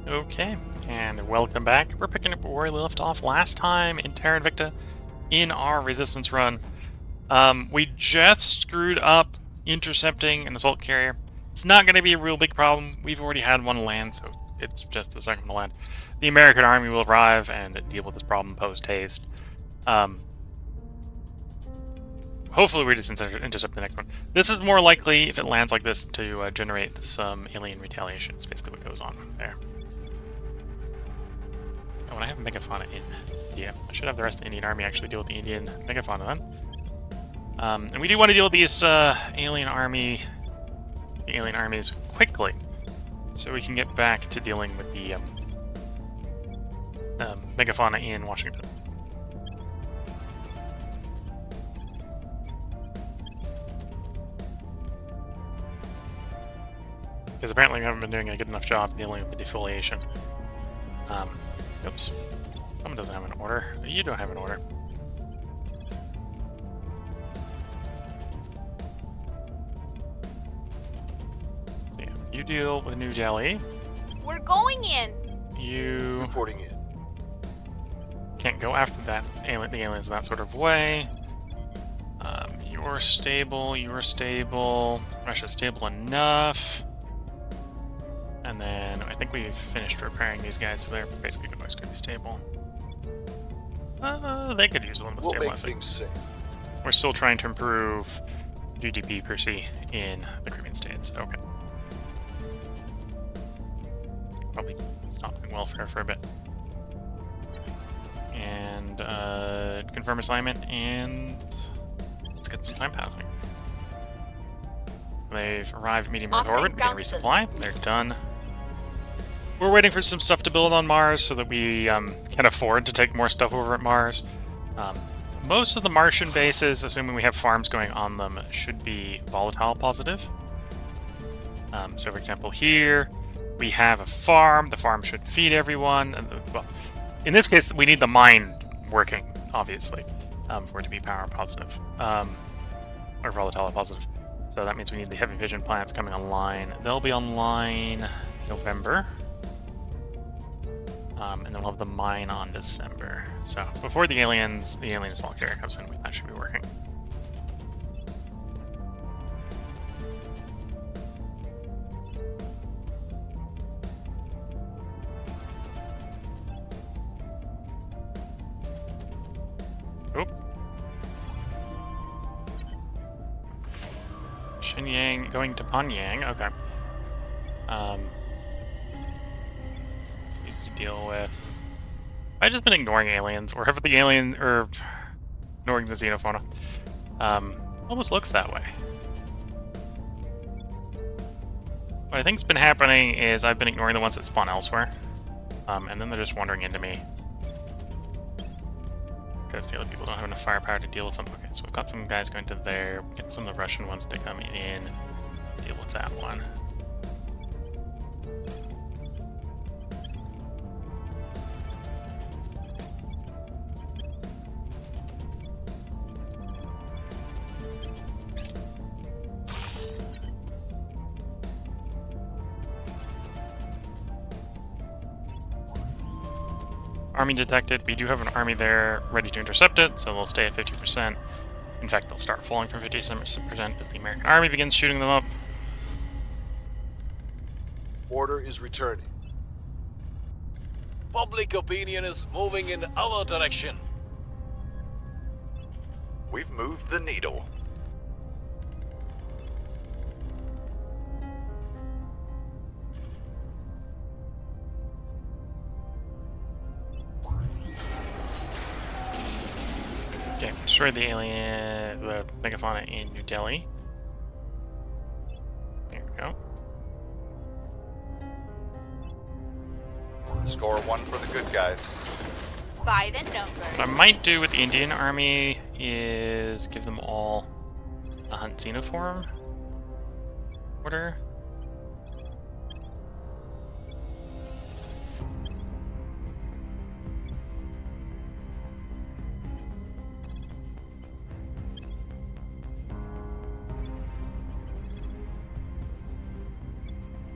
Okay, and welcome back. We're picking up where we left off last time in Terra Invicta in our resistance run. We just screwed up intercepting an assault carrier. It's not going to be a real big problem. We've already had one land, so it's just a second to land. The American army will arrive and deal with this problem post-haste. Hopefully we just intercept the next one. This is more likely, if it lands like this, to generate some alien retaliation. It's basically what goes on there. Oh, and I have Megafauna in India. I should have the rest of the Indian army actually deal with the Indian Megafauna then. And we do want to deal with these alien armies quickly, so we can get back to dealing with the Megafauna in Washington. Because apparently we haven't been doing a good enough job dealing with the defoliation. Oops. Someone doesn't have an order. You don't have an order. So yeah, you deal with New Delhi. We're going in. You Reporting in. can't go after the aliens in that sort of way. You're stable. You're stable. Russia's stable enough. And then I think we've finished repairing these guys, so they're basically going to be stable. They could use a little bit We'll make stabilizing. things safe. We're still trying to improve GDP per se in the Caribbean states. Okay. Probably stop doing welfare for a bit. And confirm assignment, and let's get some time passing. They've arrived at medium Earth orbit. We're going to resupply. They're done. We're waiting for some stuff to build on Mars so that we can afford to take more stuff over at Mars. Most of the Martian bases, assuming we have farms going on them, should be volatile positive. So for example here, we have a farm. The farm should feed everyone. Well, in this case, we need the mine working, obviously, for it to be power positive. Or volatile positive. So that means we need the heavy fission plants coming online. They'll be online November. And then we'll have the mine on December. So before the alien assault carrier comes in, that should be working. Oop. Shenyang going to Pyongyang. Okay. To deal with. I've just been ignoring aliens, or have the alien, or ignoring the xenofauna. Almost looks that way. What I think's been happening is I've been ignoring the ones that spawn elsewhere, and then they're just wandering into me. Because the other people don't have enough firepower to deal with them. Okay, so we've got some guys going to there, get some of the Russian ones to come in, deal with that one. Army detected. We do have an army there ready to intercept it, so they'll stay at 50%. In fact, they'll start falling from 50% as the American army begins shooting them up. Order is returning. Public opinion is moving in our direction. We've moved the needle. Okay, destroyed the Megafauna in New Delhi. There we go. Score one for the good guys. By the numbers. What I might do with the Indian army is give them all a hunt xenoform order.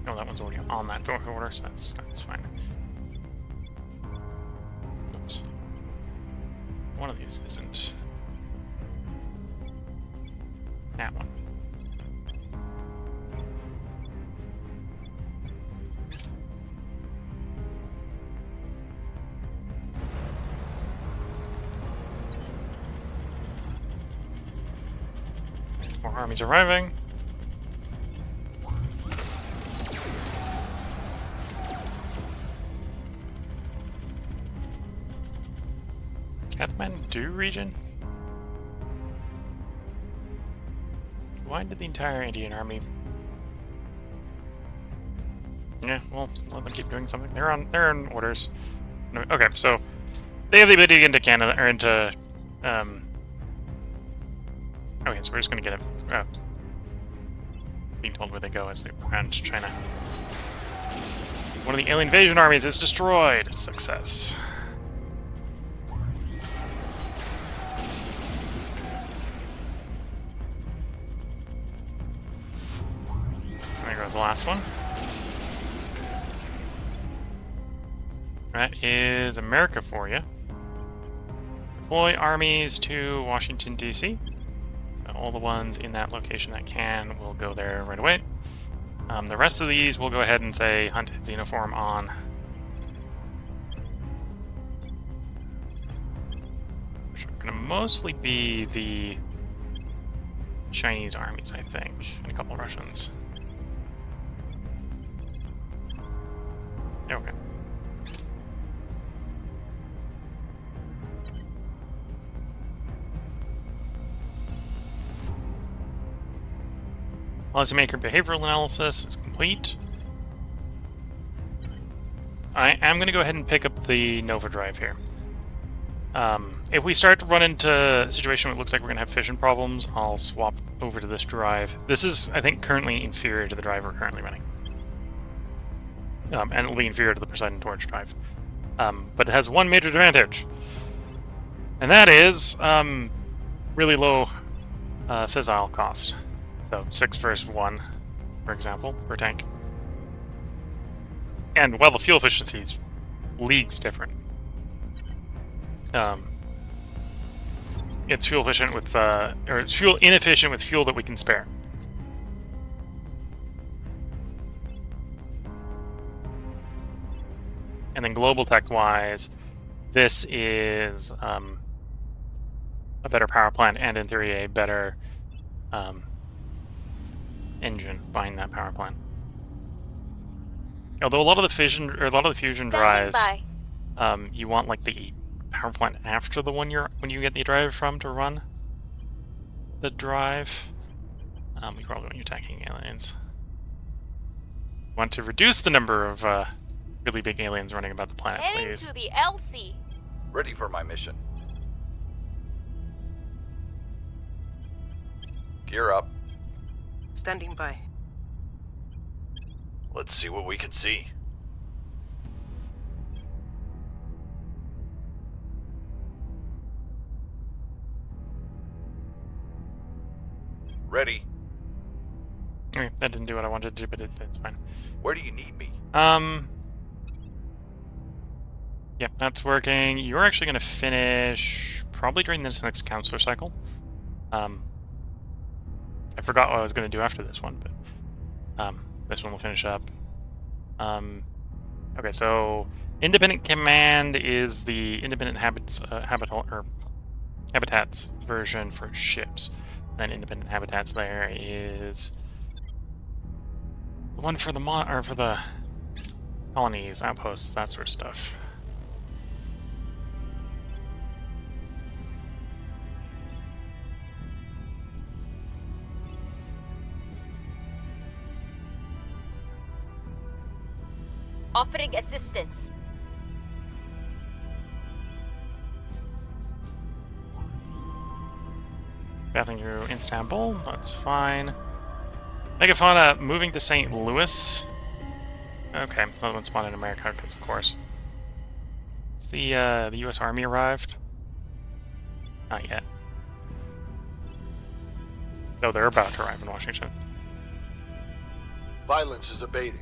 Oh, that one's already on that door order, so that's fine. one of these isn't. That one. More armies arriving. Kathmandu region? Why did the entire Indian army? Yeah, well, let them keep doing something. They're in orders. No, okay, so they have the ability to get into Canada or into. Okay, so we're just gonna get it. Being told where they go as they run to China. One of the alien invasion armies is destroyed. Success. There goes the last one. That is America for you. Deploy armies to Washington, D.C. So all the ones in that location that can will go there right away. The rest of these will go ahead and say hunt xenoform on. Which are going to mostly be the Chinese armies, I think, and a couple Russians. Okay. Policymaker behavioral analysis is complete. I am going to go ahead and pick up the Nova drive here. If we start to run into a situation where it looks like we're going to have fission problems, I'll swap over to this drive. This is, I think, currently inferior to the drive we're currently running. And it'll be inferior to the Poseidon Torch drive. But it has one major advantage. And that is really low fissile cost. So 6 versus 1, for example, per tank. And while the fuel efficiency is leagues different. It's fuel efficient with, or it's fuel inefficient with fuel that we can spare. And then global tech-wise, this is a better power plant and, in theory, a better engine behind that power plant. Although a lot of the fission or a lot of the fusion drives, you want like the power plant after the one when you get the drive from to run the drive. We probably want you attacking aliens. Want to reduce the number of really big aliens running about the planet, Heading please. to the LC. Ready for my mission. Gear up. Standing by. Let's see what we can see. Ready. Okay, that didn't do what I wanted to do, but it's fine. Where do you need me? Yep, that's working. You're actually going to finish probably during this next counselor cycle. I forgot what I was going to do after this one, but this one will finish up. Okay, so independent command is the independent habitats version for ships. Then independent habitats there is the one for the colonies, outposts, that sort of stuff. Offering assistance. Bathing through Istanbul, that's fine. Megafauna moving to St. Louis. Okay, another one spawned in America, because of course. Has the U.S. Army arrived? Not yet. Though they're about to arrive in Washington. Violence is abating.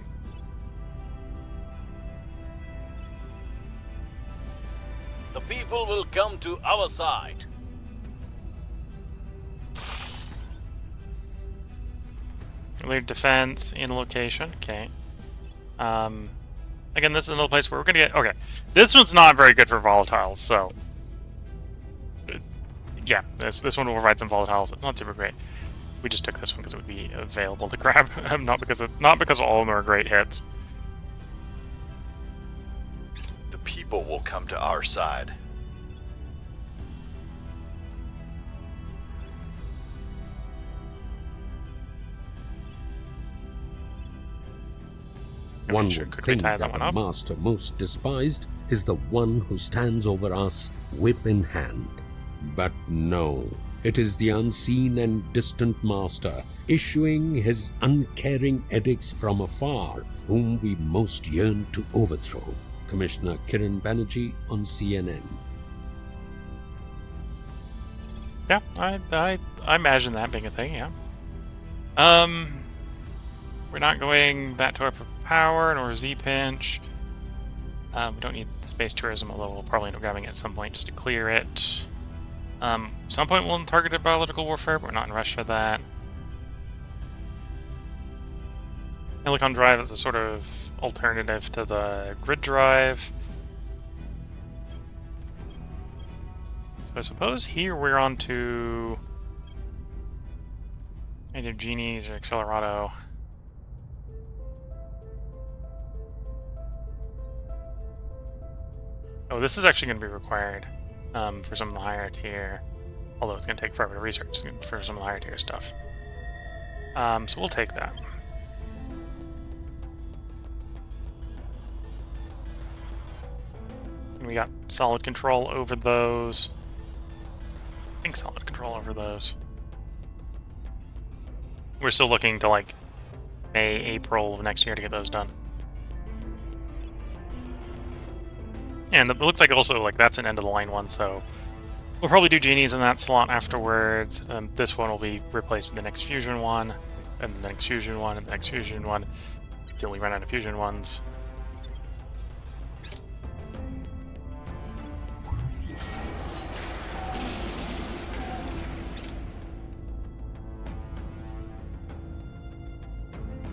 The people will come to our side. Lead defense in location. Okay. Again, this is another place where we're gonna get. Okay, this one's not very good for volatiles, so yeah, this one will provide some volatiles. It's not super great. We just took this one because it would be available to grab, not because all of them are great hits. The people will come to our side. One Sure, would quickly think tie that that one the up. master most despised is the one who stands over us, whip in hand. But no, it is the unseen and distant master, issuing his uncaring edicts from afar, whom we most yearn to overthrow. Commissioner Kiran Banerjee on CNN. Yeah, I imagine that being a thing. Yeah. We're not going that far for power nor Z-pinch. We don't need space tourism, although we'll probably end up grabbing it at some point just to clear it. Some point we'll target biological warfare, but we're not in rush for that. Helicon drive is a sort of alternative to the grid drive. So I suppose here we're on to either Genies or Accelerado. Oh, this is actually going to be required for some of the higher tier, although it's going to take forever to research for some of the higher tier stuff. So we'll take that. And we got solid control over those. I think solid control over those. We're still looking to like May, April of next year to get those done. And it looks like also like that's an end of the line one, so we'll probably do Genies in that slot afterwards. This one will be replaced with the next fusion one, and the next fusion one, and the next fusion one, until we run out of fusion ones.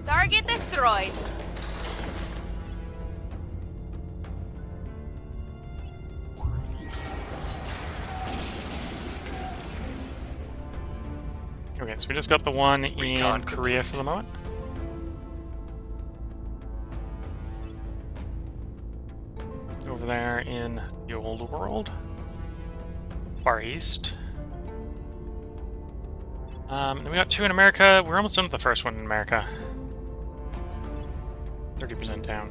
Target destroyed. Okay, so we just got the one in Recon Korea for the moment. Over there in the old world. Far East. Then we got two in America. We're almost done with the first one in America. 30% down.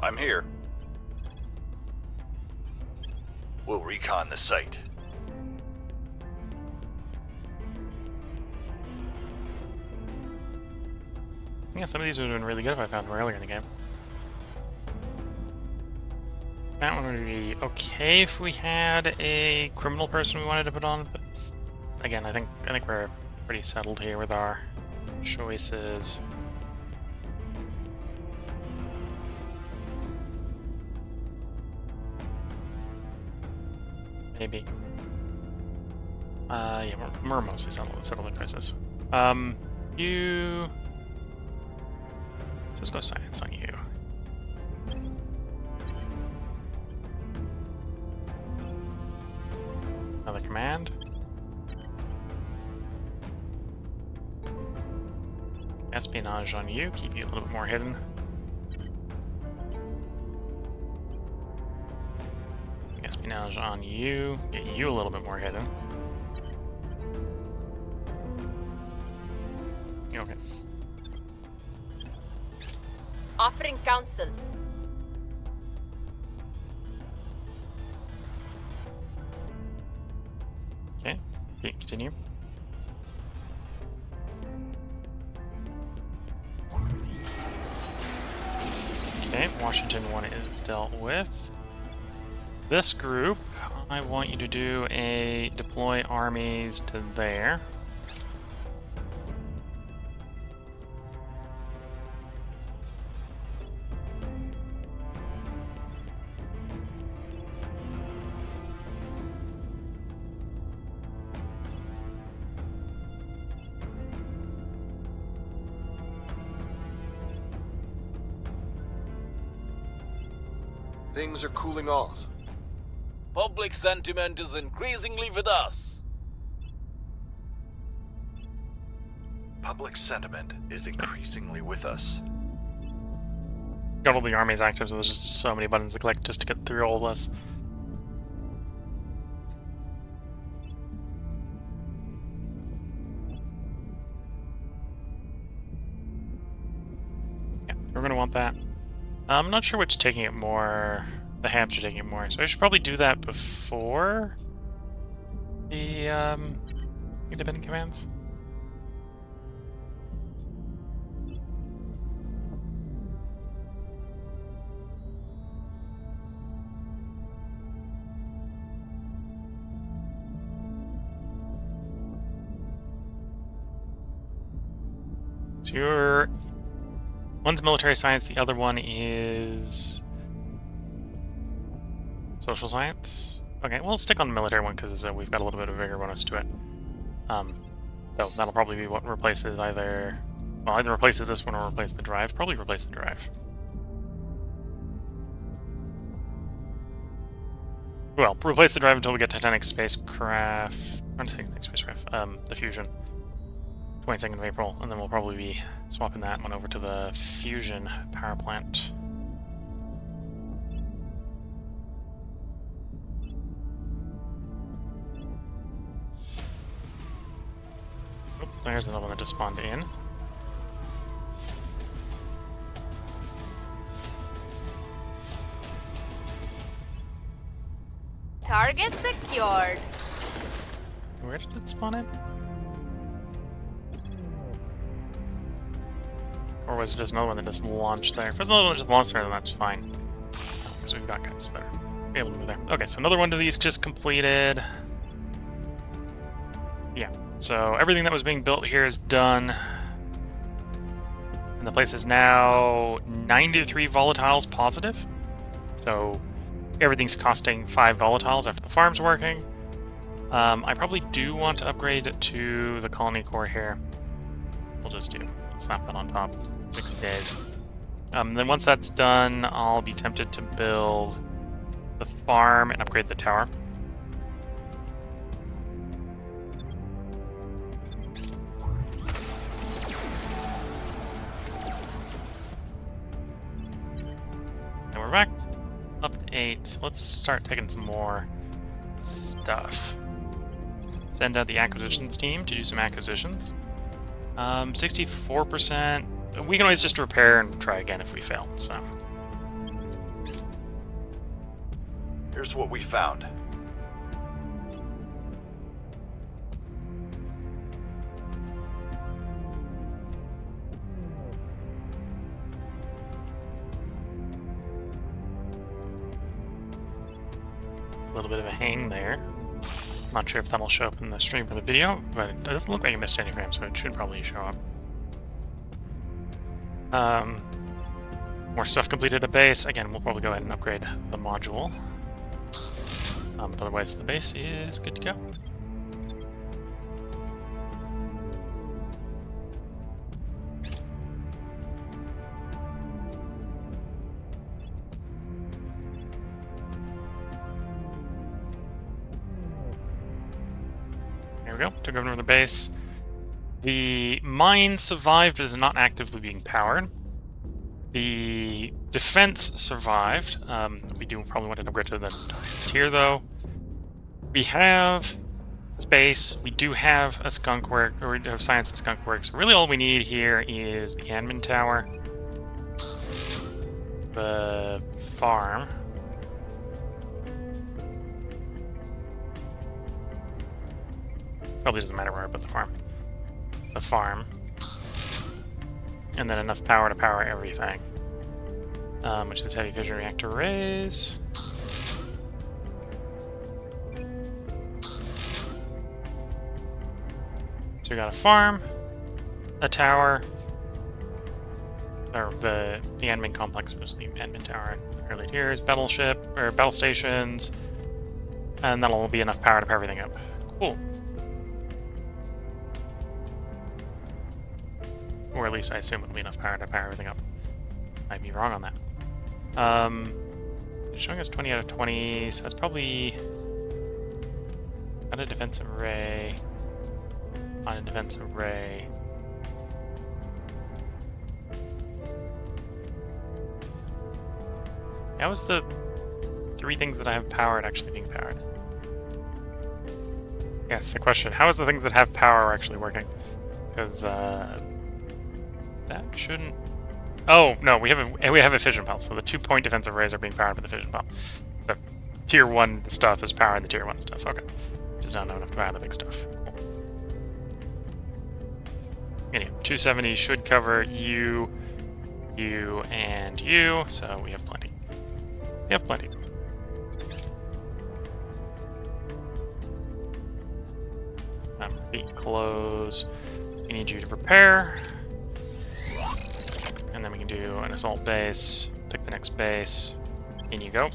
I'm here. We'll recon the site. Yeah, some of these would have been really good if I found them earlier in the game. That one would be okay if we had a criminal person we wanted to put on, but again, I think we're pretty settled here with our choices. Maybe. Yeah, we're mostly settled in crisis. You. Let's just go science on you. Another command. Espionage on you, keep you a little bit more hidden. Espionage on you, get you a little bit more hidden. Okay. Offering counsel. Okay, continue. Okay, Washington one is dealt with. this group, I want you to do a deploy armies to there. Things are cooling off. Public sentiment is increasingly with us. Public sentiment is increasingly with us. Got all the armies active, so there's just so many buttons to click just to get through all this. Yeah, we're gonna want that. I'm not sure which taking it more. The Habs are taking it more, so I should probably do that before the independent commands. So your one's military science, the other one is social science. Okay, we'll stick on the military one because we've got a little bit of a bigger bonus to it. So that'll probably be what replaces either replaces this one or replace the drive. Probably replace the drive. Well, replace the drive until we get Titanic spacecraft. I'm just thinking spacecraft. The fusion. 22nd of April, and then we'll probably be swapping that one over to the fusion power plant. Oh, there's another one that just spawned in. Target secured. Where did it spawn in? Or was it just another one that just launched there? If it's another one that just launched there, then that's fine. Because we've got guys there. Be able to move there. Okay, so another one of these just completed. Yeah, so everything that was being built here is done. And the place is now 93 volatiles positive. So everything's costing 5 volatiles after the farm's working. I probably do want to upgrade to the colony core here. We'll snap that on top. 60 days. Then once that's done, I'll be tempted to build the farm and upgrade the tower. And we're back up to 8. Let's start taking some more stuff. Send out the acquisitions team to do some acquisitions. 64%. We can always just repair and try again if we fail, so. Here's what we found. A little bit of a hang there. Not sure if that'll show up in the stream or the video, but it doesn't look like it missed any frames, so it should probably show up. More stuff completed at base. Again, we'll probably go ahead and upgrade the module. But otherwise, the base is good to go. There we go. Took over the base. The mine survived, but is not actively being powered. The defense survived. We do probably want to upgrade to the next tier, though. We have space. We do have a skunk work, or we have science and skunk work. So really all we need here is the admin tower, the farm, probably doesn't matter where I put the farm, and then enough power to power everything, which is heavy fission reactor arrays. So we got a farm, a tower, or the admin complex was the admin tower, early tiers, battleship, or battle stations, and that'll be enough power to power everything up. Cool. Or at least I assume it'll be enough power to power everything up. Might be wrong on that. It's showing us 20 out of 20, so that's probably on a defense array. On a defense array. How is the 3 things that I have powered actually being powered? Yes, the question. How is the things that have power actually working? Because that shouldn't. Oh no, we have a fission pulse. So the 2-point defensive arrays are being powered by the fission pulse. The tier 1 stuff is powering the tier 1 stuff. Okay, just not enough to power the big stuff. Cool. Anyway, 270 should cover you, and you. So we have plenty. We have plenty. Feet close. We need you to prepare. And then we can do an assault base. Pick the next base. In you go.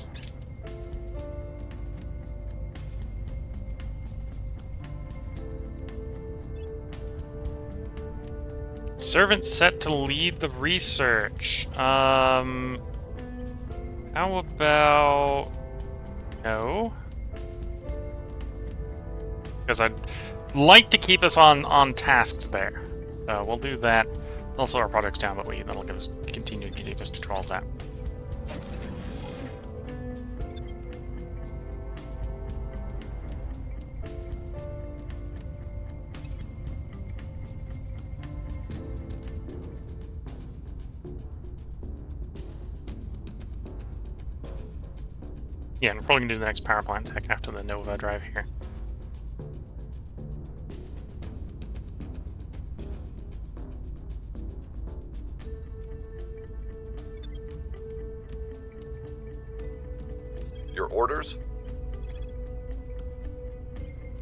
Servant set to lead the research. How about... No? Because I'd like to keep us on task there. So we'll do that. We'll slow our projects down, but that'll give us continued continuous control of that. Yeah, and we're probably going to do the next power plant tech after the Nova drive here. Your orders?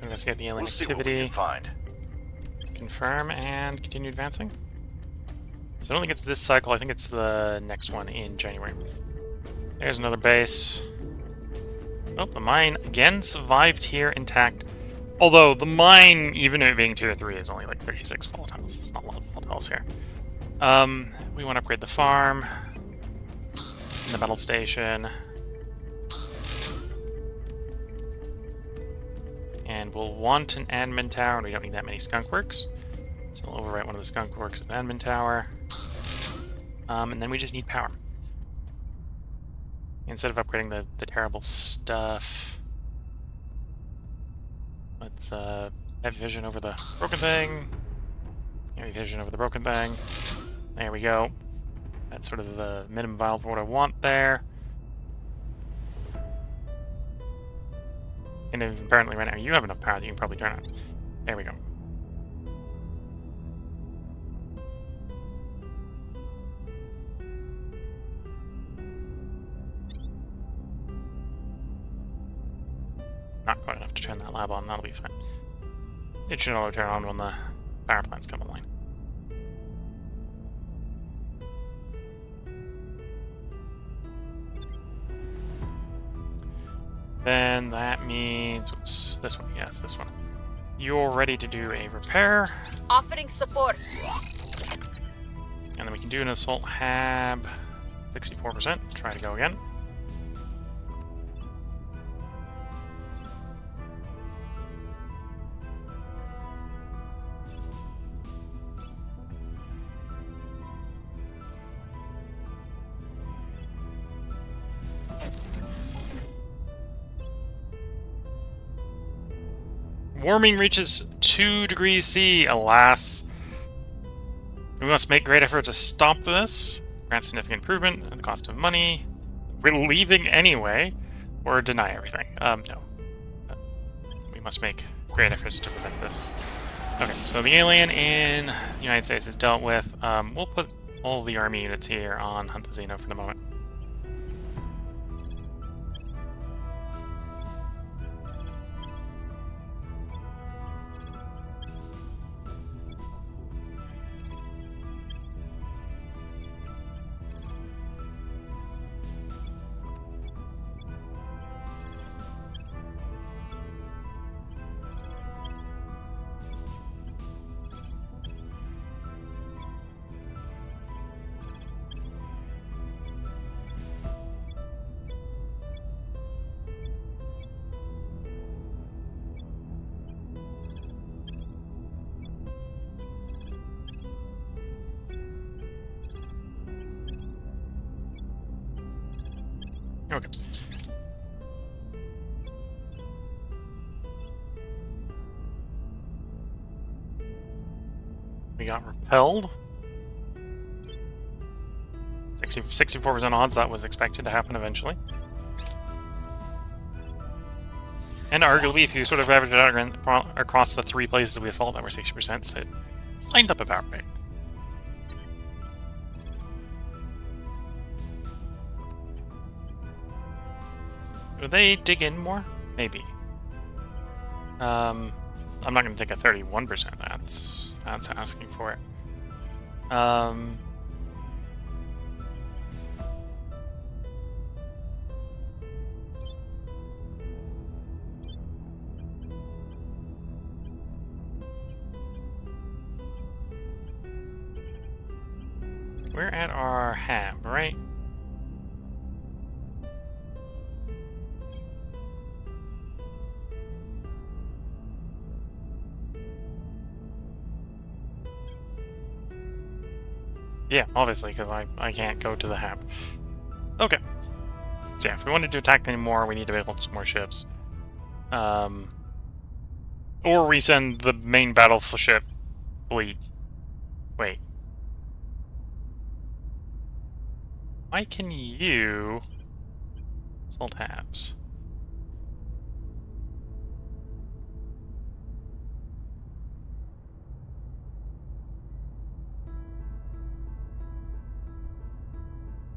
Investigate the alien We'll see what we activity. can find. Confirm and continue advancing. So I don't think it's this cycle, I think it's the next one in January. There's another base. Oh, the mine again survived here intact. Although the mine, even it being tier 3, is only like 36 volatiles. It's not a lot of volatiles here. We want to upgrade the farm. And the battle station. And we'll want an admin tower, and we don't need that many skunk works. So we'll overwrite one of the skunk works with an admin tower. And then we just need power. Instead of upgrading the terrible stuff, let's have vision over the broken thing. Heavy vision over the broken thing. There we go. That's sort of the minimum vial for what I want there. And apparently right now you have enough power that you can probably turn on. There we go. Not quite enough to turn that lab on, that'll be fine. It should only turn on when the power plants come online. Then that means, what's this one? Yes, this one. You're ready to do a repair. Offering support. And then we can do an assault hab. 64%. Try to go again. Warming reaches 2 degrees C, alas. We must make great effort to stop this. Grant significant improvement at the cost of money. We're leaving anyway, or deny everything. No. We must make great efforts to prevent this. Okay, so the alien in the United States is dealt with. We'll put all the army units here on Hunt the Xeno for the moment. Okay. We got repelled. 64% odds that was expected to happen eventually. And arguably, if you sort of average it out across the 3 places we assault that were 60%, it lined up about right. Do they dig in more? Maybe. I'm not going to take a 31%. That's asking for it. We're at our hab, right? Yeah, obviously, because I can't go to the hab. Okay. So yeah, if we wanted to attack anymore, we need to build some more ships. Or we send the main battleship fleet. Wait. Why can you assault habs?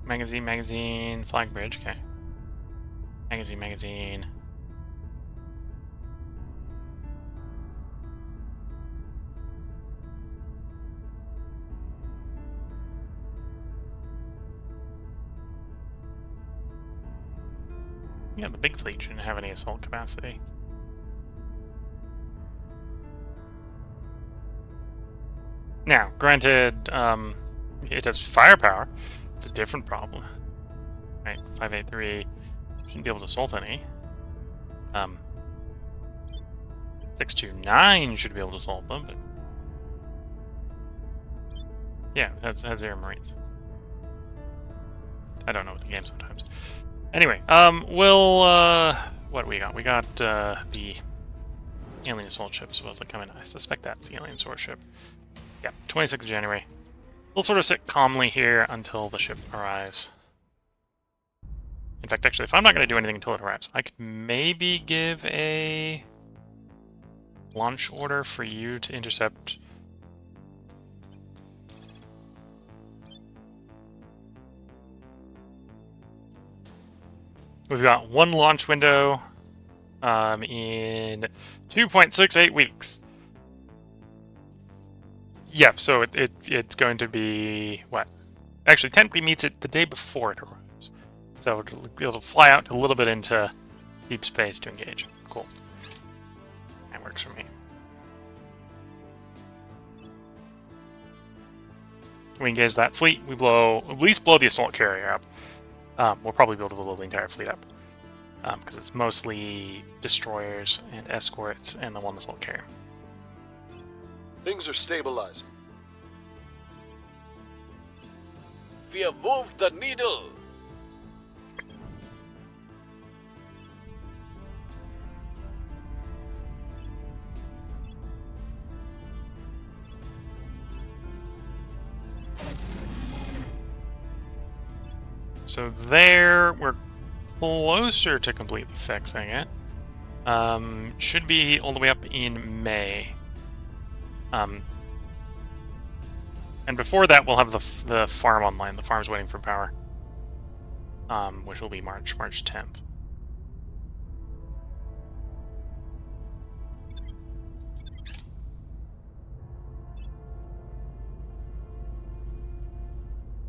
Magazine, flag bridge, okay. Magazine. Yeah, the big fleet shouldn't have any assault capacity. Now, granted, it has firepower. It's a different problem. Right, 583 shouldn't be able to assault any. 629 should be able to assault them, but yeah, it has 0 Marines. I don't know what the game sometimes. Anyway, what do we got? We got the alien assault ship supposed to come in. I suspect that's the alien assault ship. Yeah, 26th of January. We'll sort of sit calmly here until the ship arrives. In fact, actually, if I'm not going to do anything until it arrives, I could maybe give a launch order for you to intercept. We've got 1 launch window in 2.68 weeks. Yep, so it's going to be, what? Actually, technically meets it the day before it arrives. So it'll fly out a little bit into deep space to engage. Cool. That works for me. We engage that fleet. We at least blow the assault carrier up. We'll probably be able to blow the entire fleet up. Because it's mostly destroyers and escorts and the 1 assault carrier. Things are stabilizing. We have moved the needle. So there, we're closer to completely fixing it. Should be all the way up in May. And before that, we'll have the farm online. The farm's waiting for power. Which will be March 10th.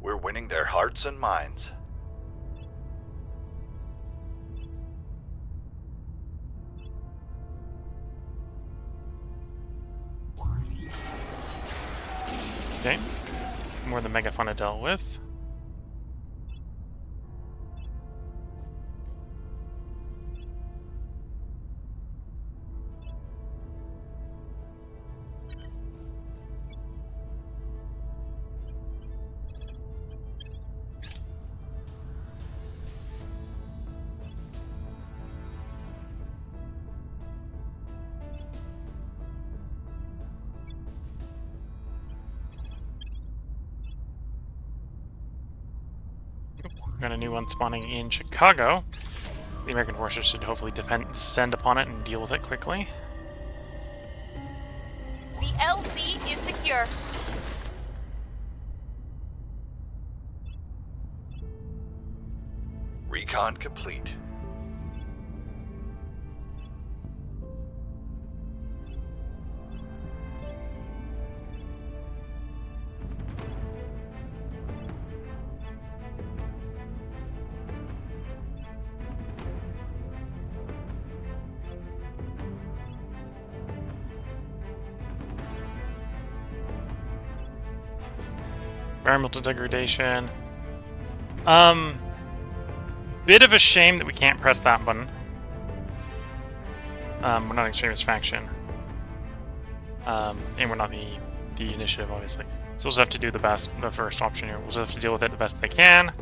We're winning their hearts and minds. Okay. It's more than Megafauna dealt with. We got a new one spawning in Chicago. The American forces should hopefully descend upon it and deal with it quickly. The LC is secure. Recon complete. Environmental degradation. Bit of a shame that we can't press that button. We're not extremist faction. And we're not the initiative, obviously. So we'll just have to do the first option here. We'll just have to deal with it the best they can.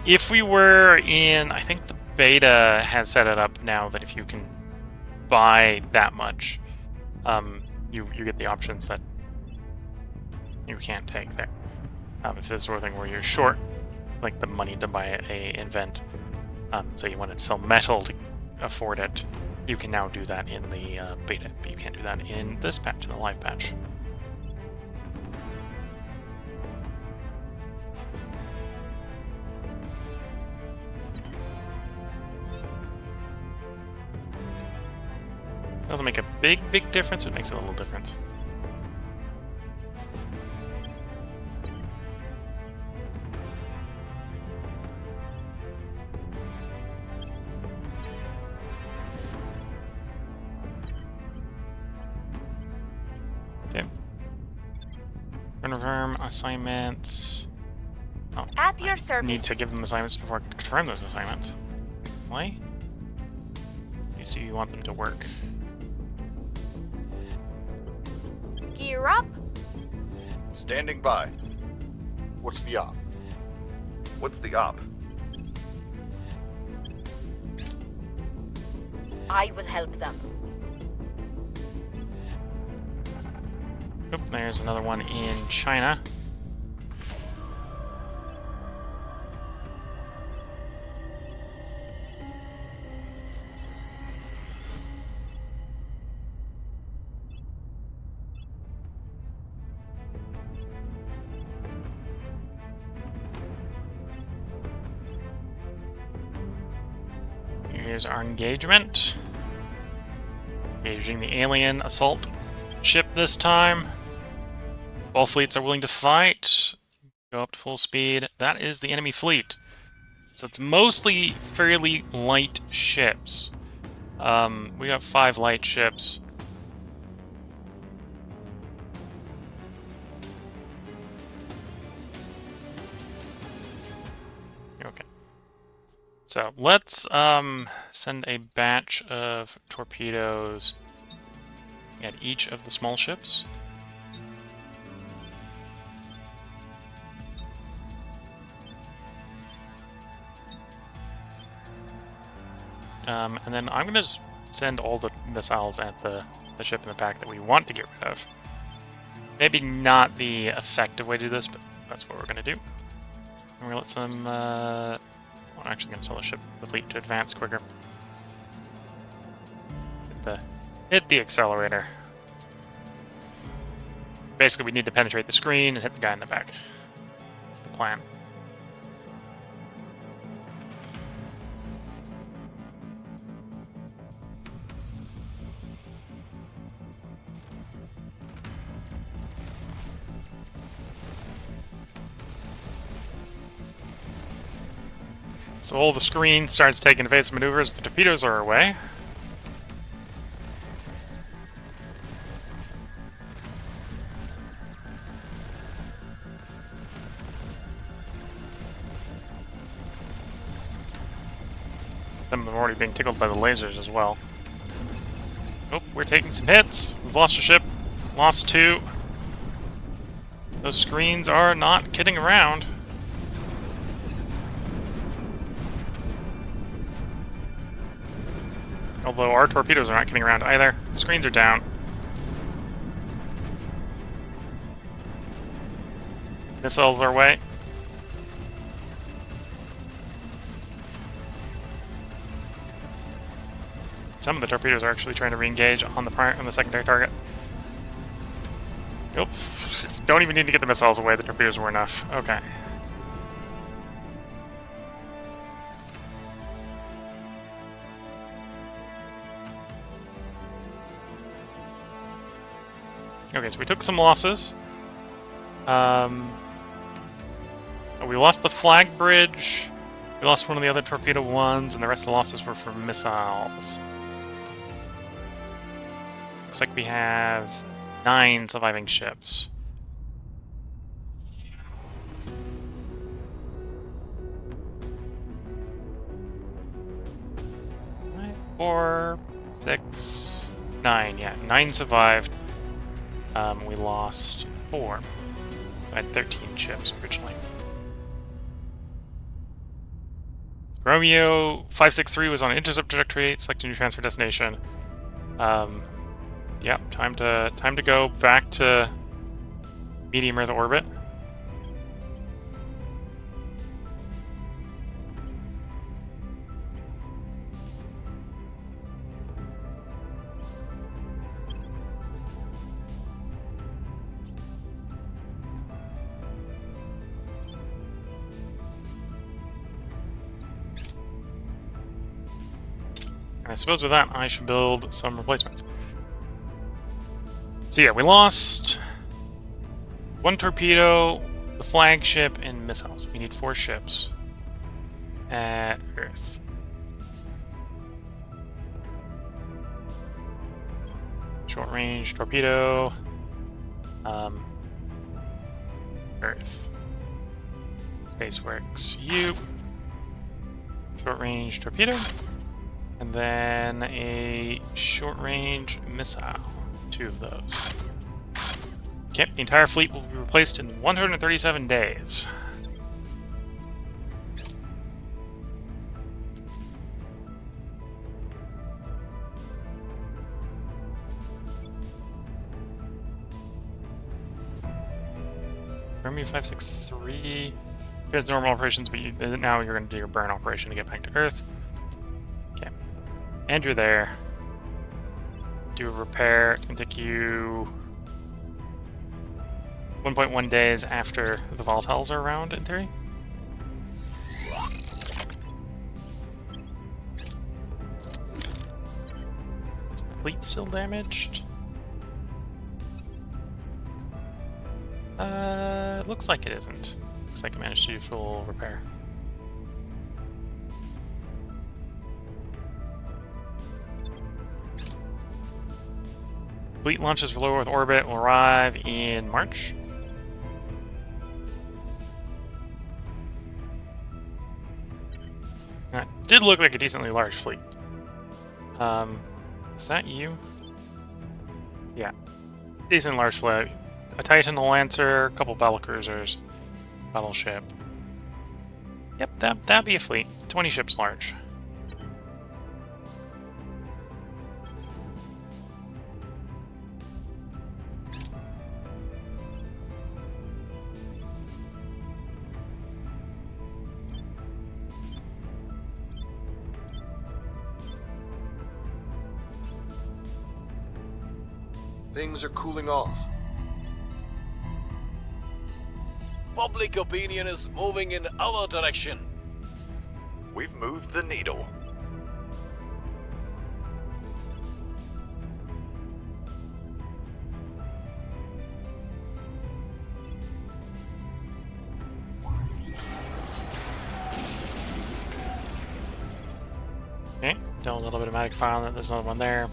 If we were in, I think the beta has set it up now that if you can buy that much, you get the options that you can't take there. If this sort of thing where you're short, like the money to buy a invent, so you want to sell metal to afford it, you can now do that in the beta, but you can't do that in this patch, in the live patch. Doesn't make a big difference, it makes a little difference. Confirm assignments. Oh, At your service. Need to give them assignments before I can confirm those assignments. Why? At least you want them to work. Gear up. Standing by. What's the op? What's the op? I will help them. Oop, there's another one in China. Here's our engagement. Engaging the alien assault ship this time. Both fleets are willing to fight. Go up to full speed. That is the enemy fleet. So it's mostly fairly light ships. We got 5 light ships. Okay. So let's send a batch of torpedoes at each of the small ships. And then I'm going to send all the missiles at the ship in the back that we want to get rid of. Maybe not the effective way to do this, but that's what we're going to do. We're going to let some... well, I'm actually going to tell the fleet to advance quicker. Hit the accelerator. Basically, we need to penetrate the screen and hit the guy in the back. That's the plan. So all the screen starts taking evasive maneuvers. The torpedoes are away. Some of them are already being tickled by the lasers as well. Oh, we're taking some hits. We've lost a ship. Lost 2. Those screens are not kidding around. Although our torpedoes are not getting around either. The screens are down. Missiles are away. some of the torpedoes are actually trying to re-engage on the secondary target. Oops. Don't even need to get the missiles away. The torpedoes were enough. Okay. Okay, so we took some losses. We lost the flag bridge. We lost one of the other torpedo ones, and the rest of the losses were from missiles. Looks like we have 9 surviving ships. Four, 6, 9. Yeah, 9 survived. We lost 4. I had 13 ships originally. Romeo 563 was on an intercept trajectory, selecting new transfer destination. Yeah, time to go back to medium Earth orbit. And I suppose with that, I should build some replacements. So yeah, we lost 1 torpedo, the flagship, and missiles. We need 4 ships at Earth. Short range torpedo. Earth. Spaceworks U. Short range torpedo. And then a short range missile. 2 of those. Okay, the entire fleet will be replaced in 137 days. Romeo 563. Here's normal operations, but now you're going to do your burn operation to get back to Earth. Okay. And you're there. Do a repair. It's going to take you 1.1 days after the volatiles are around, in theory. Is the fleet still damaged? It looks like it isn't. Looks like I managed to do full repair. Fleet launches for low Earth orbit will arrive in March. That did look like a decently large fleet. Is that you? Yeah. Decent large fleet. A Titan, a Lancer, a couple battlecruisers, battleship. Yep, that'd be a fleet. 20 ships large. Things are cooling off. Public opinion is moving in our direction. We've moved the needle. Okay, dealt a little bit of magic fire on it. There's another one there.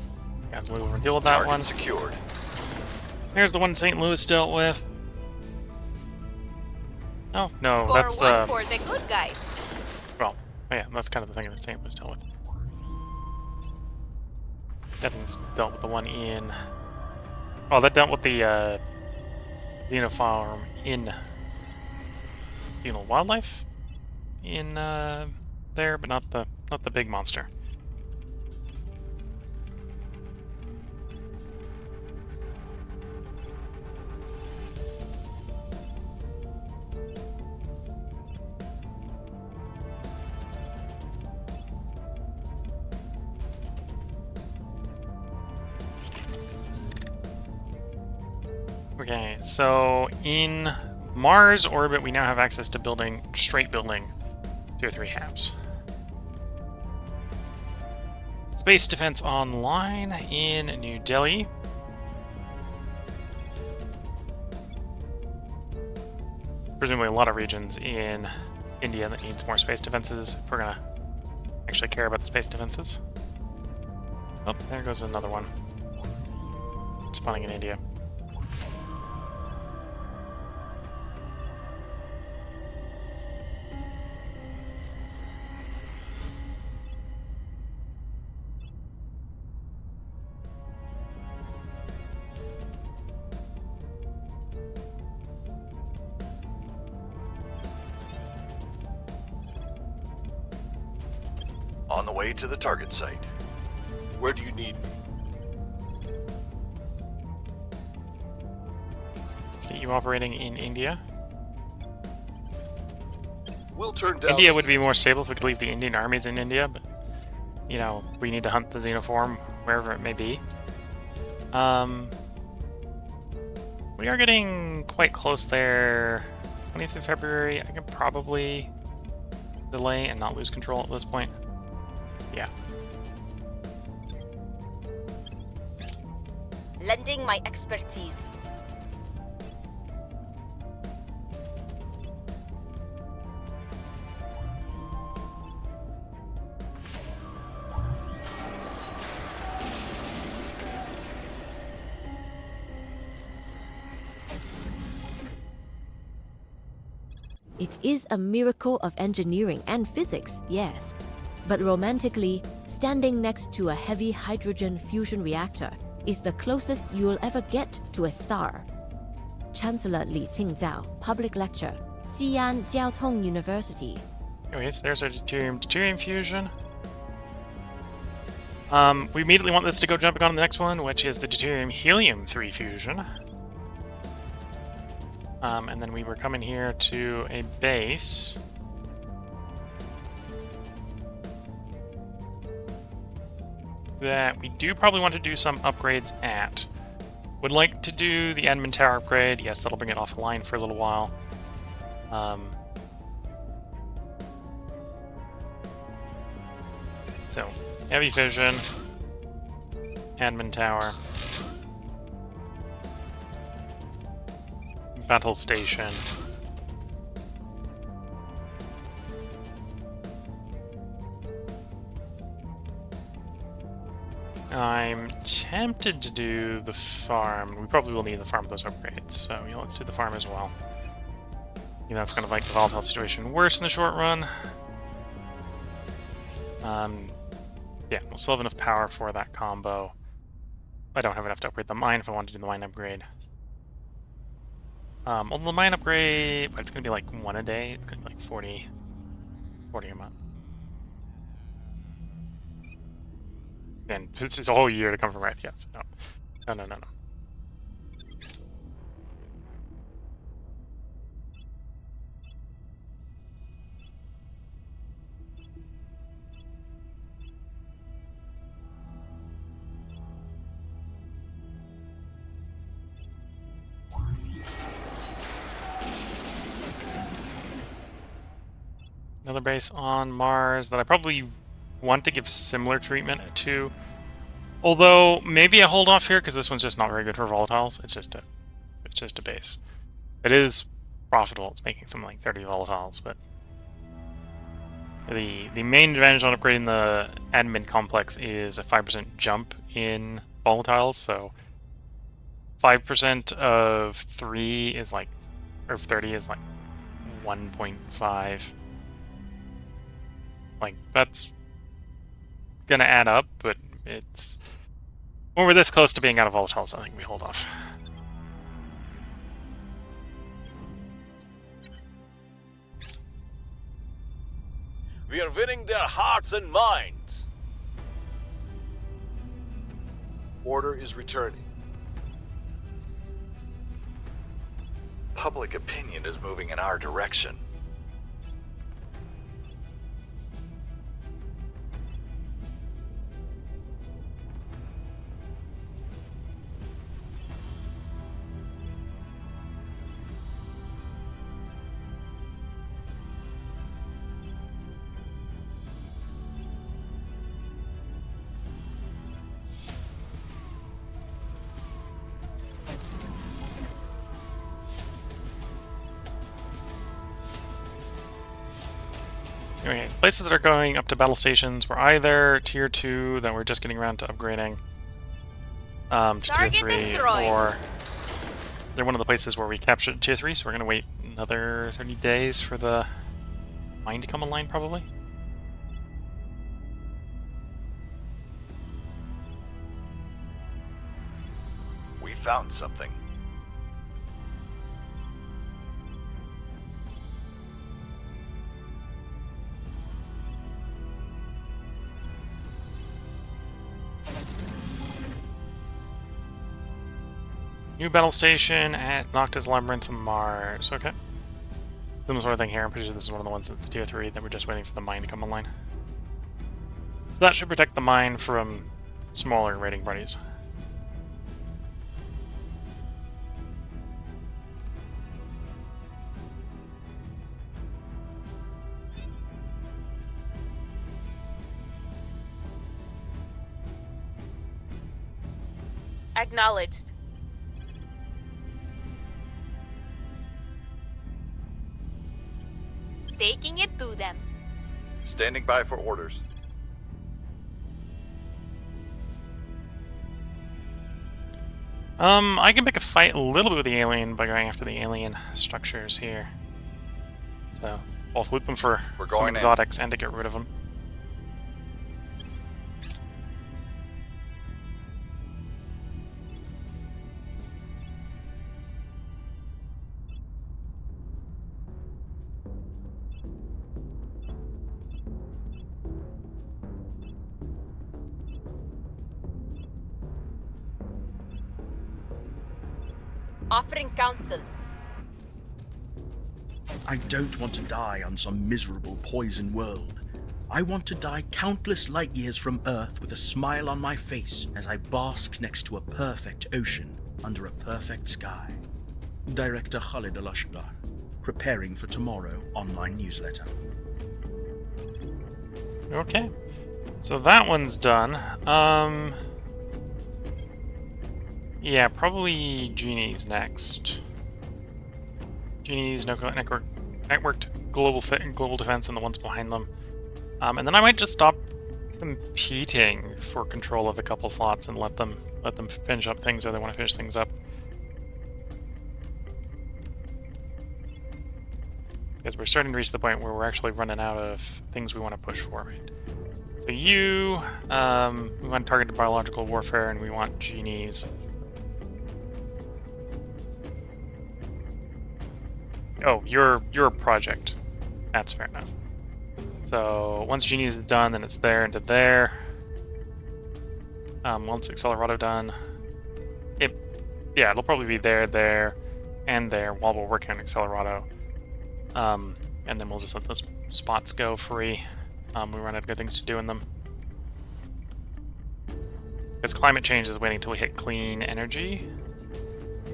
Guys, move over and deal with that one. Secured. There's the one St. Louis dealt with. Oh, no, Score that's one the... for the good guys. Well, yeah, that's kind of the thing that St. Louis dealt with. That one's dealt with the one in... Oh, that dealt with the Xenofarm in... Xeno Wildlife? In there, but not the big monster. Okay, so in Mars orbit, we now have access to straight building Tier 3 HAPs. Space Defense Online in New Delhi. Presumably a lot of regions in India that needs more space defenses if we're gonna actually care about the space defenses. Oh, there goes another one. Spawning in India. On the way to the target site. Where do you need me? Let's get you operating in India. We'll turn down. India would be more stable if we could leave the Indian armies in India, but, you know, we need to hunt the xenoform wherever it may be. We are getting quite close there. 20th of February, I can probably delay and not lose control at this point. Yeah. Lending my expertise. It is a miracle of engineering and physics, yes. But romantically, standing next to a heavy hydrogen fusion reactor is the closest you'll ever get to a star. Chancellor Li Qingzhao, Public Lecture, Xi'an Jiaotong University. Anyways, there's our deuterium fusion. We immediately want this to go jumping on the next one, which is the deuterium helium-3 fusion. And then we were coming here to a base. That we do probably want to do some upgrades at. Would like to do the admin tower upgrade. Yes, that'll bring it offline for a little while. So, heavy fission, admin tower, battle station. I'm tempted to do the farm. We probably will need the farm with those upgrades, so yeah, let's do the farm as well. Yeah, that's going to make the volatile situation worse in the short run. Yeah, we'll still have enough power for that combo. I don't have enough to upgrade the mine if I want to do the mine upgrade. Although the mine upgrade, it's going to be like 1 a day. It's going to be like 40 a month. And it's a whole year to come from Wrath, yes. No. No. Another base on Mars that I probably want to give similar treatment to. Although, maybe I hold off here because this one's just not very good for volatiles. It's just a base. It is profitable. It's making something like 30 volatiles, but the main advantage on upgrading the admin complex is a 5% jump in volatiles, so 5% of 3 is like, or 30 is like 1.5. Like, that's gonna add up, but it's... when we're this close to being out of volatiles, I think we hold off. We are winning their hearts and minds. Order is returning. Public opinion is moving in our direction. Anyway, places that are going up to battle stations were either tier 2 that we're just getting around to upgrading to tier Target 3, destroyed. or they're one of the places where we captured tier 3, so we're going to wait another 30 days for the mine to come online, probably. We found something. New battle station at Noctis Labyrinth of Mars. Okay. Similar sort of thing here. I'm pretty sure this is one of the ones that's tier 3 that we're just waiting for the mine to come online. So that should protect the mine from smaller raiding parties. Acknowledged. Taking it to them. Standing by for orders. I can pick a fight a little bit with the alien by going after the alien structures here. So, both loot them for We're some going in. exotics and to get rid of them. Offering counsel. I don't want to die on some miserable poison world. I want to die countless light years from Earth with a smile on my face as I bask next to a perfect ocean under a perfect sky. Director Khalid Al-Ashqar, preparing for tomorrow online newsletter. Okay. So that one's done. Yeah, probably Genie's next. Genie's networked global defense and the ones behind them. And then I might just stop competing for control of a couple slots and let them finish up things, or they want to finish things up. Because we're starting to reach the point where we're actually running out of things we want to push for. Right? So we want targeted biological warfare, and we want Genies. Oh, your project. That's fair enough. So once Genies is done, then it's there into there. Once Accelerado done, it'll probably be there, and there while we're working on Accelerado. And then we'll just let those spots go free. We run out of good things to do in them. Because climate change is waiting until we hit clean energy.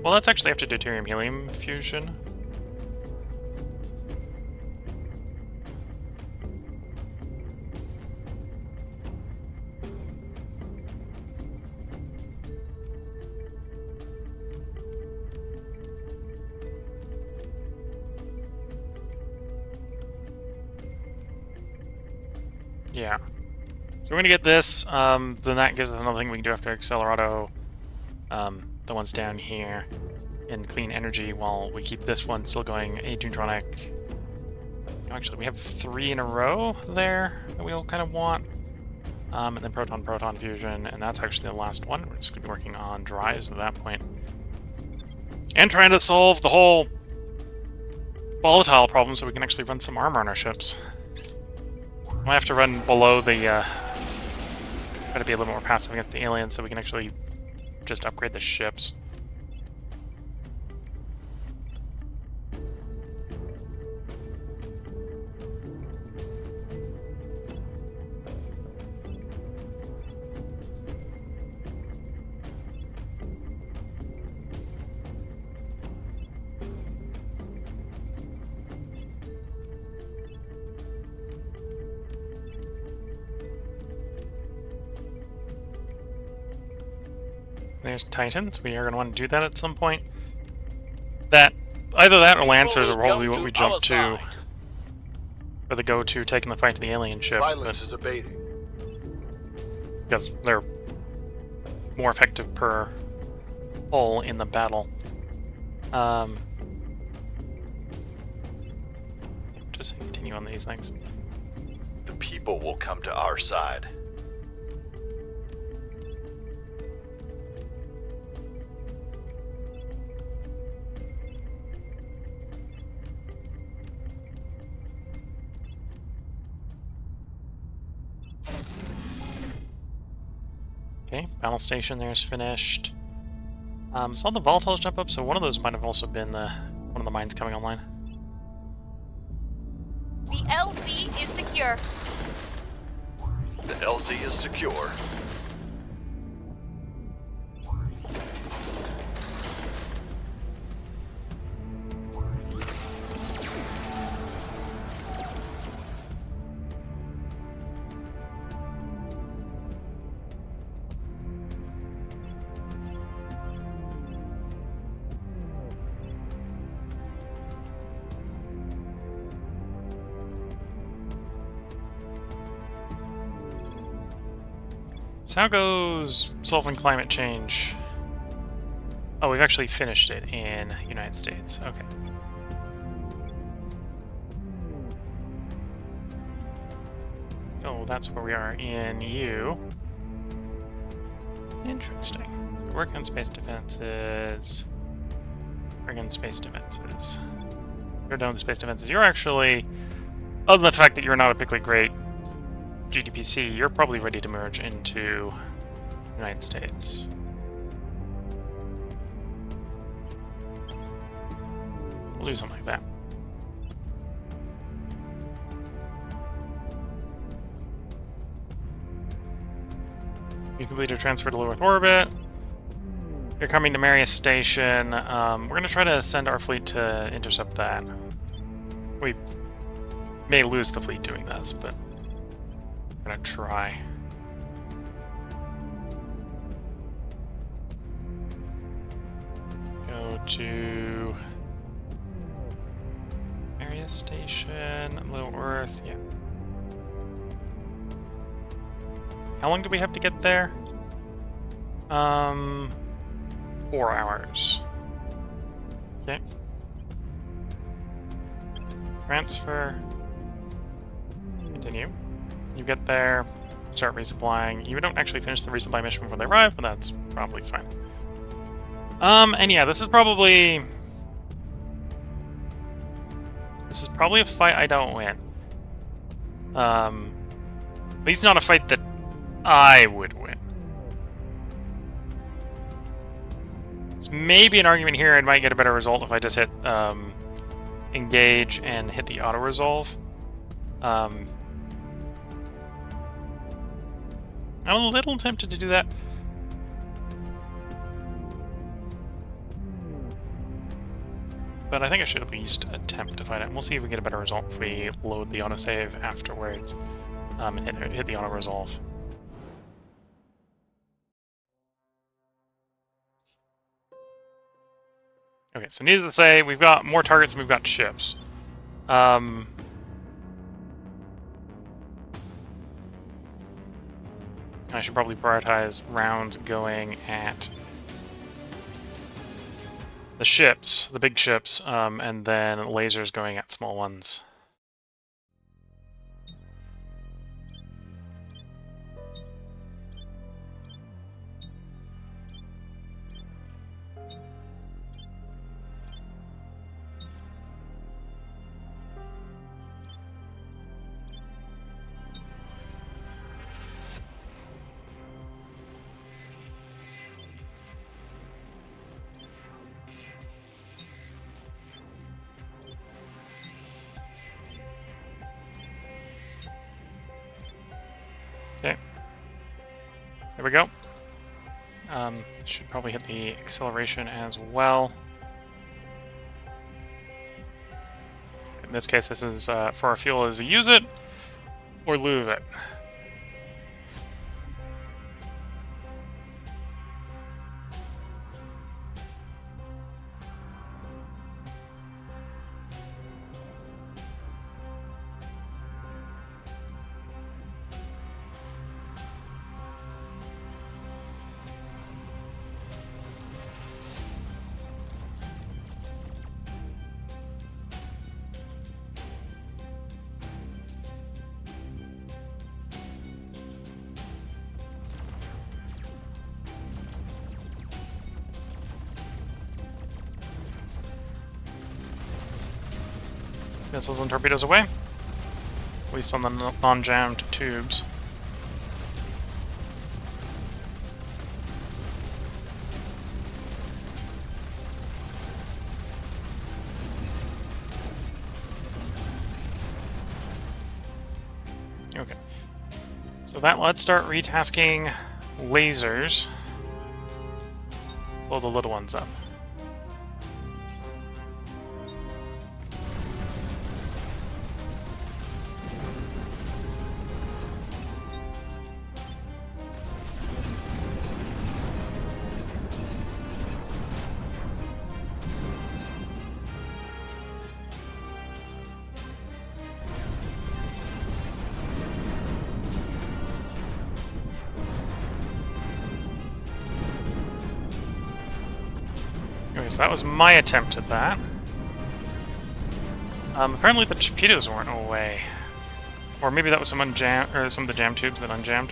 Well, that's actually after deuterium-helium fusion. Yeah. So we're gonna get this, then that gives us another thing we can do after Accelerado, the ones down here, in clean energy, while we keep this one still going, a Neutronic. Actually, we have 3 in a row there that we all kind of want. And then proton-proton fusion, and that's actually the last one. We're just gonna be working on drives at that point. And trying to solve the whole volatile problem so we can actually run some armor on our ships. Might have to run below the, try to be a little more passive against the aliens so we can actually just upgrade the ships. There's Titans. We are going to want to do that at some point. Either that or Lancers are probably what we jump to. for the go-to taking the fight to the alien ship, Violence is abating. because they're more effective per hull in the battle. Just continue on these things. The people will come to our side. Okay, battle station there's finished. Saw the volatiles jump up, so one of those might have also been one of the mines coming online. The LZ is secure. The LZ is secure. So how goes solving climate change? Oh, we've actually finished it in United States. Okay. Oh, that's where we are in EU. Interesting. So work on space defenses. Work on space defenses. You're done with the space defenses. You're actually, other than the fact that you're not a particularly great GDPC, you're probably ready to merge into United States. We'll do something like that. You completed a transfer to low Earth orbit. You're coming to Marius Station. We're going to try to send our fleet to intercept that. We may lose the fleet doing this, but I'm going to try. Go to Marius Station, low Earth, yeah. How long do we have to get there? 4 hours. Okay. Transfer. Continue. You get there, start resupplying. You don't actually finish the resupply mission before they arrive, but that's probably fine. And yeah, this is probably a fight I don't win. At least not a fight that I would win. It's maybe an argument here I might get a better result if I just hit engage and hit the auto-resolve. I'm a little tempted to do that. But I think I should at least attempt to fight it. We'll see if we get a better result if we load the autosave afterwards and hit the auto-resolve. Okay, so needless to say, we've got more targets than we've got ships. I should probably prioritize rounds going at the ships, the big ships, and then lasers going at small ones. Okay. There we go. Should probably hit the acceleration as well. In this case, this is for our fuel is use it or lose it. Missiles and torpedoes away. At least on the non-jammed tubes. Okay. So that let's start retasking lasers. Blow the little ones up. Okay, so that was my attempt at that. Apparently the torpedoes weren't away. Or maybe that was some some of the jam tubes that unjammed.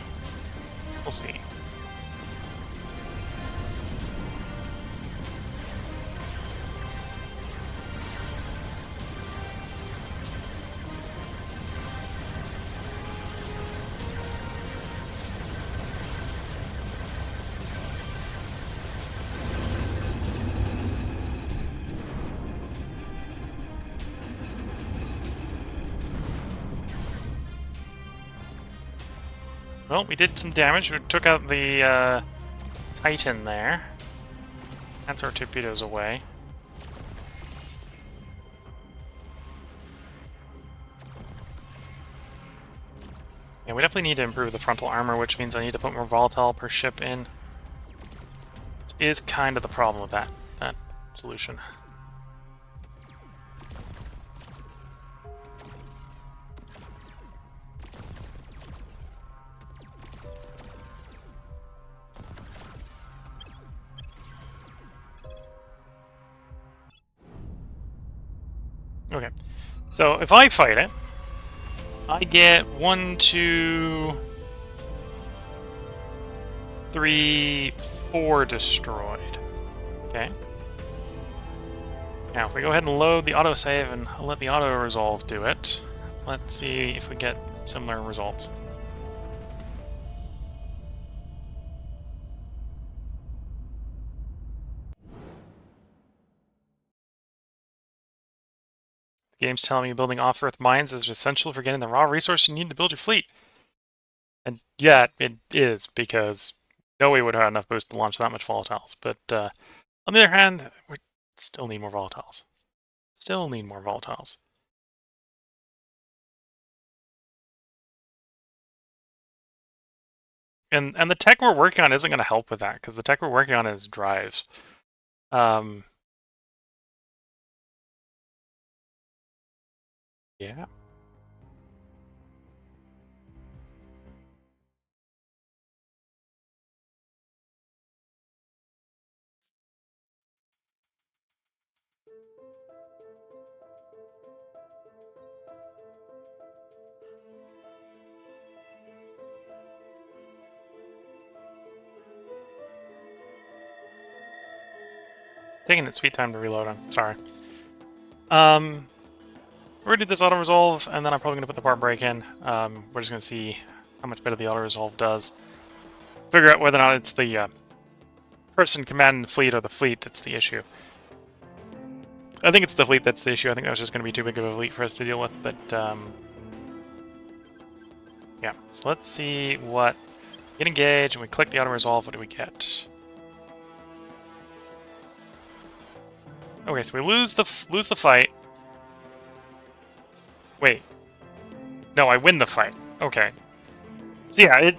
We'll see. Well, we did some damage. We took out the Titan there. That's our torpedoes away. Yeah, we definitely need to improve the frontal armor, which means I need to put more volatile per ship in. Which is kind of the problem with that solution. Okay, so if I fight it, I get 1, 2, 3, 4 destroyed. Okay. Now, if we go ahead and load the autosave and let the auto-resolve do it, let's see if we get similar results. The game's telling me building off-Earth mines is essential for getting the raw resources you need to build your fleet. And yeah, it is, because no way would have enough boost to launch that much volatiles. But on the other hand, we still need more volatiles. Still need more volatiles. And the tech we're working on isn't going to help with that, because the tech we're working on is drives. Yeah. Taking its sweet time to reload, I'm sorry. We're gonna do this auto-resolve, and then I'm probably gonna put the bar break in. We're just gonna see how much better the auto-resolve does. Figure out whether or not it's the person commanding the fleet or the fleet that's the issue. I think it's the fleet that's the issue. I think that was just gonna be too big of a fleet for us to deal with, but yeah. So let's see what... Get engaged, and we click the auto-resolve, what do we get? Okay, so we lose the fight. Wait. No, I win the fight. Okay. So yeah,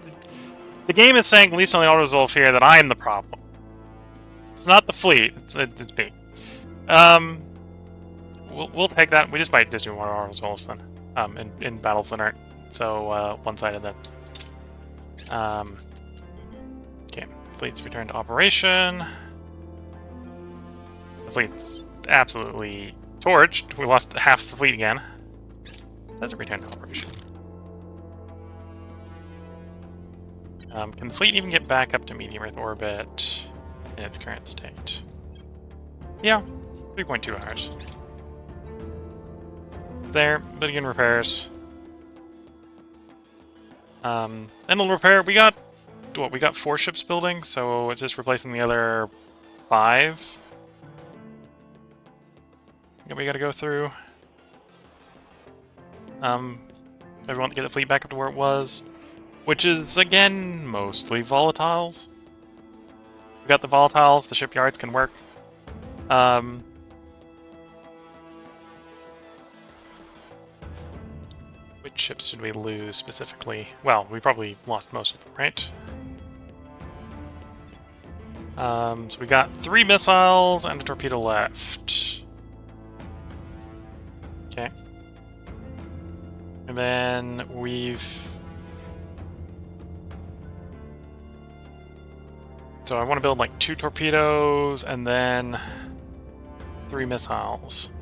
the game is saying, at least on the auto-resolve here, that I am the problem. It's not the fleet, it's me. We'll take that. We just might just do more auto-resolves then. In battles that aren't so one-sided then. Okay, fleet's returned to operation. The fleet's absolutely torched. We lost half the fleet again. That's a return to operation. Can the fleet even get back up to medium Earth orbit in its current state? Yeah, 3.2 hours. It's there, but again, repairs. And on repair, we got, what, we got 4 ships building, so it's just replacing the other 5 that we gotta go through. Everyone to get the fleet back up to where it was, which is, again, mostly volatiles. We got the volatiles, the shipyards can work. Which ships did we lose specifically? Well, we probably lost most of them, right? So we got 3 missiles and a torpedo left. Okay. And then we've... So I want to build like 2 torpedoes and then 3 missiles.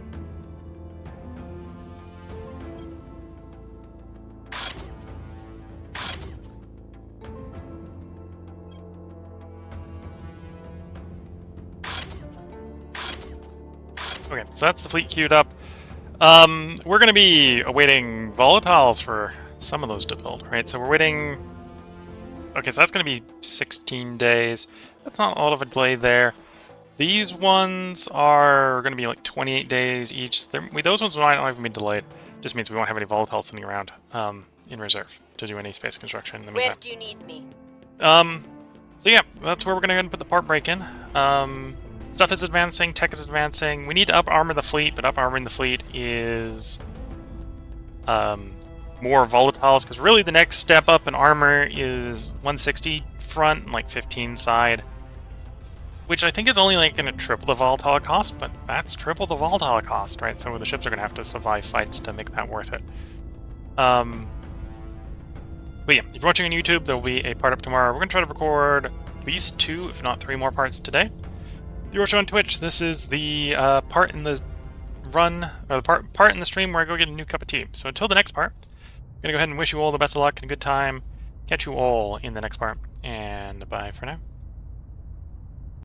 Okay, so that's the fleet queued up. We're going to be awaiting volatiles for some of those to build, right? So we're waiting... Okay, so that's going to be 16 days. That's not a lot of a delay there. These ones are going to be like 28 days each. Those ones might not even be delayed. Just means we won't have any volatiles sitting around in reserve to do any space construction in the meantime. Where do you need me? So yeah, that's where we're going to go and put the part break in. Stuff is advancing, tech is advancing. We need to up-armor the fleet, but up-armoring the fleet is more volatiles, because really the next step up in armor is 160 front and like 15 side, which I think is only like going to triple the volatile cost, but that's triple the volatile cost, right? So the ships are going to have to survive fights to make that worth it. But yeah, if you're watching on YouTube, there'll be a part up tomorrow. We're going to try to record at least 2, if not 3 more parts today. If you're watching on Twitch, this is the part in the run, or the part in the stream where I go get a new cup of tea. So until the next part, I'm going to go ahead and wish you all the best of luck and a good time. Catch you all in the next part, and bye for now.